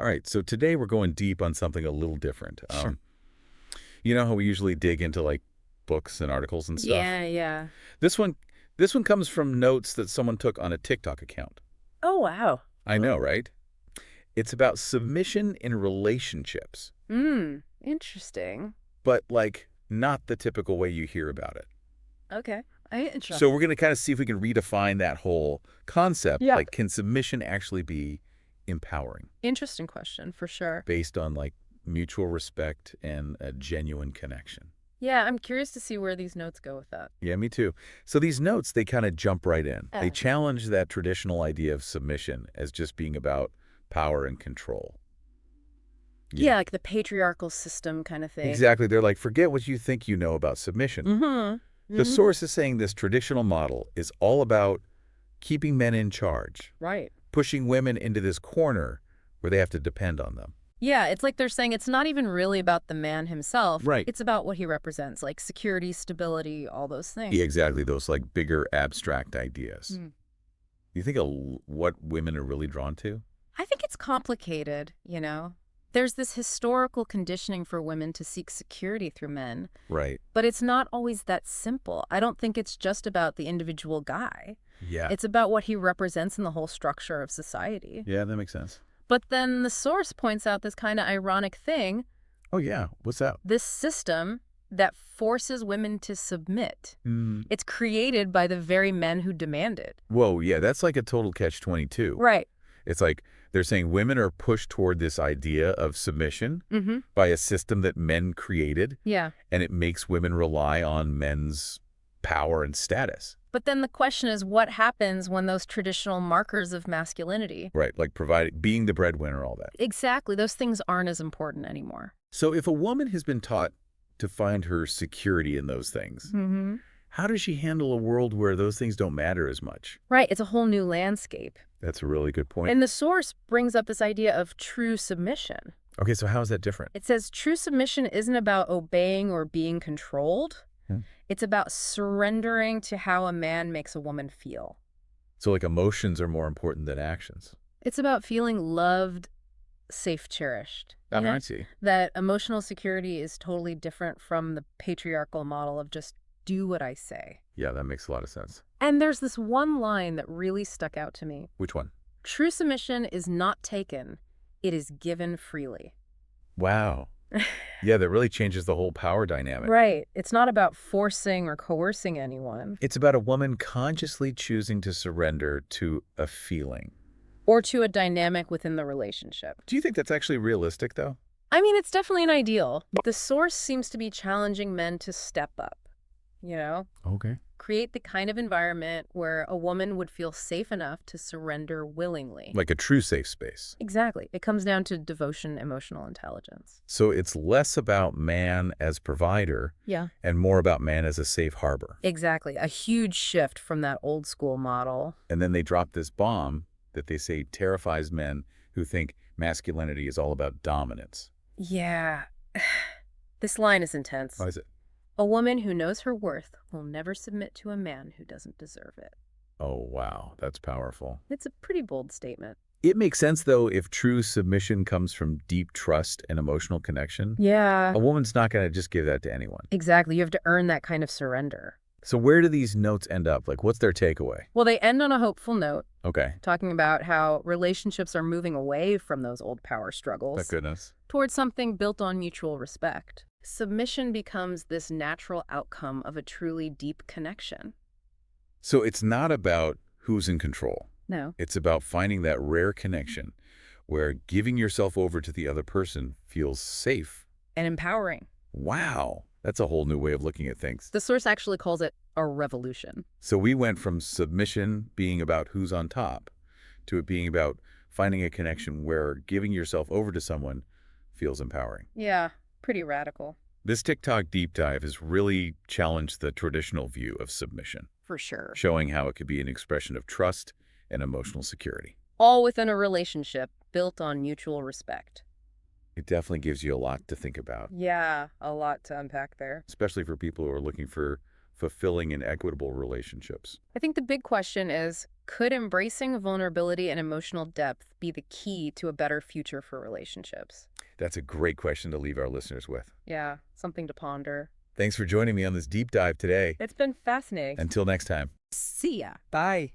All right, so today we're going deep on something a little different. Sure. You know how we usually dig into like books and articles and stuff? Yeah, yeah. This one this one comes from notes that someone took on a TikTok account. Oh, wow. I know, right? It's about submission in relationships, Interesting. but like not the typical way you hear about it. Okay. So Interesting. we're going to kind of see if we can redefine that whole concept. Yeah. Like, can submission actually be empowering Interesting question, for sure. based on like mutual respect and a genuine connection? Yeah, I'm curious to see where these notes go with that. Yeah, me too. So these notes, they kind of jump right in. They Uh, challenge that traditional idea of submission as just being about power and control. Yeah, yeah, like the patriarchal system kind of thing. exactly. They're like, forget what you think you know about submission. Mm-hmm. The Mm-hmm. source is saying this traditional model is all about keeping men in charge, Right. pushing women into this corner where they have to depend on them. Yeah, it's like they're saying it's not even really about the man himself. Right. It's about what he represents, like security, stability, all those things. Yeah, exactly. Those like bigger abstract ideas. Mm. You think what women are really drawn to? I think it's complicated, you know? There's this historical conditioning for women to seek security through men, Right. but it's not always that simple. I don't think it's just about the individual guy. Yeah. It's about what he represents in the whole structure of society. Yeah, that makes sense. But then the source points out this kind of ironic thing, Oh, yeah. What's that? this system that forces women to submit. Mm. It's created by the very men who demand it. Whoa, yeah, that's like a total catch-22. Right. It's like they're saying women are pushed toward this idea of submission Mm-hmm. by a system that men created, Yeah. and it makes women rely on men's power and status. But then the question is, what happens when those traditional markers of masculinity? Right, like being the breadwinner, all that. Exactly. Those things aren't as important anymore. So if a woman has been taught to find her security in those things, Mm-hmm. how does she handle a world where those things don't matter as much? Right. It's a whole new landscape. That's a really good point. And the source brings up this idea of true submission. Okay, so how is that different? It says true submission isn't about obeying or being controlled. Hmm. It's about surrendering to how a man makes a woman feel. So like emotions are more important than actions. It's about feeling loved, safe, cherished. You know? I see. That emotional security is totally different from the patriarchal model of just do what I say. Yeah, that makes a lot of sense. And there's this one line that really stuck out to me. Which one? True submission is not taken, it is given freely. Wow. Yeah, that really changes the whole power dynamic. Right. It's not about forcing or coercing anyone. It's about a woman consciously choosing to surrender to a feeling. Or to a dynamic within the relationship. Do you think that's actually realistic, though? I mean, it's definitely an ideal. The source seems to be challenging men to step up, you know? Okay. Create the kind of environment where a woman would feel safe enough to surrender willingly. Like a true safe space. Exactly. It comes down to devotion, emotional intelligence. So it's less about man as provider Yeah. and more about man as a safe harbor. Exactly. A huge shift from that old school model. And then they drop this bomb that they say terrifies men who think masculinity is all about dominance. Yeah. This line is intense. Why is it? A woman who knows her worth will never submit to a man who doesn't deserve it. Oh, wow. That's powerful. It's a pretty bold statement. It makes sense, though, if true submission comes from deep trust and emotional connection. Yeah. A woman's not going to just give that to anyone. Exactly. You have to earn that kind of surrender. So where do these notes end up? Like, what's their takeaway? Well, they end on a hopeful note, Okay. talking about how relationships are moving away from those old power struggles Thank goodness. towards something built on mutual respect. Submission becomes this natural outcome of a truly deep connection. So it's not about who's in control. No. It's about finding that rare connection where giving yourself over to the other person feels safe. And empowering. Wow. That's a whole new way of looking at things. The source actually calls it a revolution. So we went from submission being about who's on top to it being about finding a connection where giving yourself over to someone feels empowering. Yeah, pretty radical. This TikTok deep dive has really challenged the traditional view of submission, For sure. showing how it could be an expression of trust and emotional security. All within a relationship built on mutual respect. It definitely gives you a lot to think about, Yeah, a lot to unpack there. especially for people who are looking for fulfilling and equitable relationships? I think the big question is, could embracing vulnerability and emotional depth be the key to a better future for relationships? That's a great question to leave our listeners with. Yeah, something to ponder. Thanks for joining me on this deep dive today. It's been fascinating. Until next time. See ya. Bye.